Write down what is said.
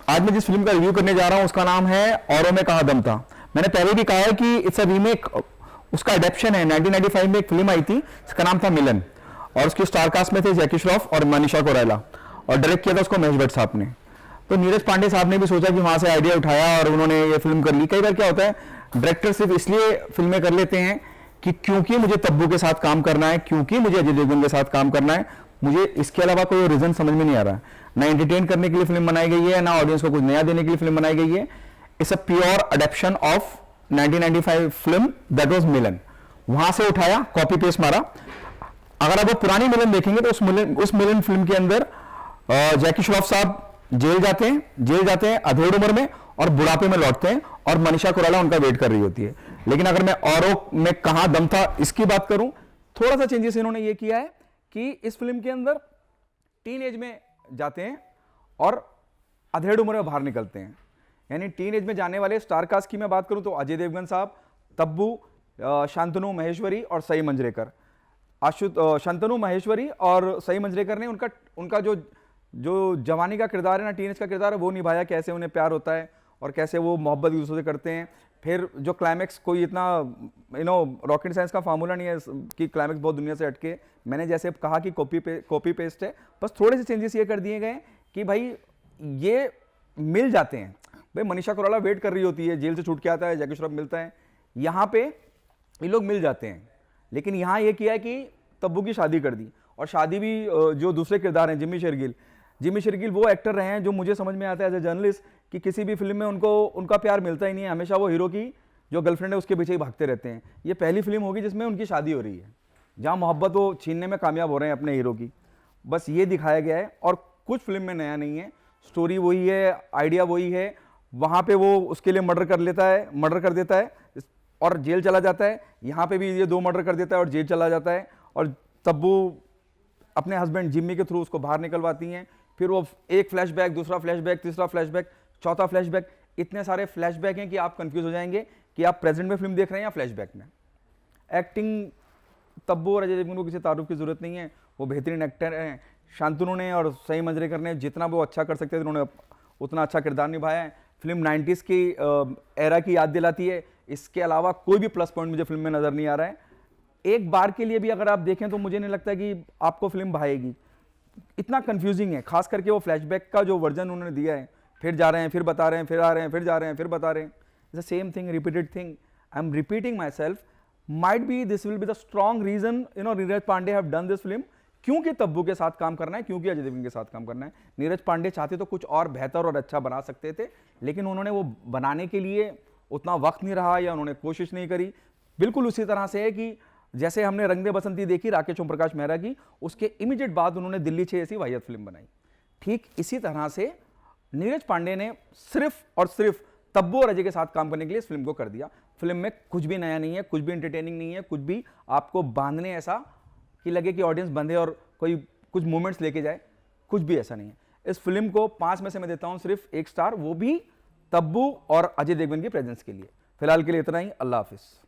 आज मैं जिस फिल्म का रिव्यू करने जा रहा हूं उसका नाम है औरों में कहा दम था। मैंने पहले भी कहा है कि इट्स अ रीमेक, उसका अडेप्शन है। 1995 में एक फिल्म आई थी, इसका नाम था मिलन, और उसकी स्टार कास्ट में थे जैकी श्रॉफ और मनीषा कोइराला, और डायरेक्ट किया था उसको महेश भट्ट साहब ने। तो नीरज पांडे साहब ने भी सोचा कि वहां से आइडिया उठाया और उन्होंने ये फिल्म कर ली। कई बार क्या होता है, डायरेक्टर सिर्फ इसलिए फिल्में कर लेते हैं कि क्योंकि मुझे तब्बू के साथ काम करना है, क्योंकि मुझे अजय देवगन के साथ काम करना है, मुझे इसके अलावा कोई रीजन समझ में नहीं आ रहा। ना एंटरटेन करने के लिए फिल्म बनाई गई है, ना ऑडियंस को कुछ नया देने के लिए फिल्म बनाई गई है। It's a pure adaptation of 1995 film that was Milan. वहां से उठाया, कॉपी पेस्ट मारा। अगर आप वो पुरानी मिलन देखेंगे तो उस मिलन फिल्म के अंदर जैकी श्रॉफ साहब जेल जाते हैं अधेड़ उम्र में, और बुढ़ापे में लौटते हैं, और मनीषा कोइराला उनका वेट कर रही होती है। लेकिन अगर मैं औरों में कहां दम था इसकी बात करूं, थोड़ा सा चेंजेस इन्होंने ये किया है कि इस फिल्म के अंदर टीन एज में जाते हैं और अधेड़ उम्र में बाहर निकलते हैं। यानी टीन एज में जाने वाले स्टार कास्ट की मैं बात करूं तो अजय देवगन साहब, तब्बू, शांतनु महेश्वरी और सई मंजरेकर। शांतनु महेश्वरी और सई मंजरेकर ने उनका जो जवानी का किरदार है ना, टीनेज का किरदार है, वो निभाया। कैसे उन्हें प्यार होता है और कैसे वो मोहब्बत एक दूसरे से करते हैं। फिर जो क्लाइमैक्स, कोई इतना रॉकेट साइंस का फार्मूला नहीं है कि क्लाइमैक्स बहुत दुनिया से हटके। मैंने जैसे कहा कि कॉपी पेस्ट है, बस थोड़े से चेंजेस ये कर दिए गए कि भाई ये मिल जाते हैं। भाई मनीषा कोइराला वेट कर रही होती है, जेल से छूट के आता है, जैकी श्रॉफ मिलता है, यहाँ पे ये लोग मिल जाते हैं। लेकिन यहाँ ये किया है कि तब्बू की शादी कर दी, और शादी भी जो दूसरे किरदार हैं, जिम्मी शेरगिल वो एक्टर रहे हैं जो मुझे समझ में आता है एज ए जर्नलिस्ट कि किसी भी फिल्म में उनका प्यार मिलता ही नहीं है। हमेशा वो हीरो की जो गर्लफ्रेंड है उसके पीछे ही भागते रहते हैं। ये पहली फिल्म होगी जिसमें उनकी शादी हो रही है, जहां मोहब्बत वो छीनने में कामयाब हो रहे हैं अपने हीरो की। बस ये दिखाया गया है, और कुछ फिल्म में नया नहीं है। स्टोरी वही है, आइडिया वही है। वहां पे वो उसके लिए मर्डर कर देता है और जेल चला जाता है। यहाँ पे भी ये 2 मर्डर कर देता है और जेल चला जाता है, और तब्बू अपने हस्बैंड जिम्मी के थ्रू उसको बाहर निकलवाती हैं। फिर वो एक फ्लैशबैक, दूसरा फ्लैशबैक, तीसरा फ्लैशबैक, चौथा फ्लैशबैक। इतने सारे फ्लैशबैक हैं कि आप कंफ्यूज हो जाएंगे कि आप प्रेजेंट में फिल्म देख रहे हैं या फ्लैशबैक में। एक्टिंग तब्बू और अजय देवगन को किसी तारुफ की जरूरत नहीं है, वो बेहतरीन एक्टर हैं। शांतनु ने और सई मंजरेकर ने जितना वो अच्छा कर सकते थे उन्होंने उतना अच्छा किरदार निभाया है। फिल्म 90s की एरा की याद दिलाती है। इसके अलावा कोई भी प्लस पॉइंट मुझे फिल्म में नजर नहीं आ रहा है। एक बार के लिए भी अगर आप देखें तो मुझे नहीं लगता कि आपको फिल्म भाएगी। इतना कंफ्यूजिंग है, खास करके वो फ्लैशबैक का जो वर्जन उन्होंने दिया है। फिर जा रहे हैं, फिर बता रहे हैं, फिर आ रहे हैं, फिर जा रहे हैं, फिर बता रहे हैं। It's the same thing, repeated thing. I am repeating myself. Might be this will be the strong reason Neeraj Pandey have done this film, क्योंकि तब्बू के साथ काम करना है, क्योंकि अजय देवगन के साथ काम करना है। नीरज पांडे चाहते तो कुछ और बेहतर और अच्छा बना सकते थे, लेकिन उन्होंने वो बनाने के लिए उतना वक्त नहीं रहा या उन्होंने कोशिश नहीं करी। बिल्कुल उसी तरह से है कि जैसे हमने रंग दे बसंती देखी राकेश ओम प्रकाश मेहरा की, उसके इमीडिएट बाद उन्होंने दिल्ली 6 ऐसी वाहियात फिल्म बनाई। ठीक इसी तरह से नीरज पांडे ने सिर्फ और सिर्फ तब्बू और अजय के साथ काम करने के लिए इस फिल्म को कर दिया। फिल्म में कुछ भी नया नहीं है, कुछ भी एंटरटेनिंग नहीं है, कुछ भी आपको बांधने ऐसा कि लगे कि ऑडियंस बंधे और कोई कुछ मोमेंट्स लेके जाए, कुछ भी ऐसा नहीं है। इस फिल्म को 5 में से मैं देता हूं सिर्फ 1 स्टार, वो भी तब्बू और अजय देवगन की प्रेजेंस के लिए। फिलहाल के लिए इतना ही। अल्लाह हाफिज।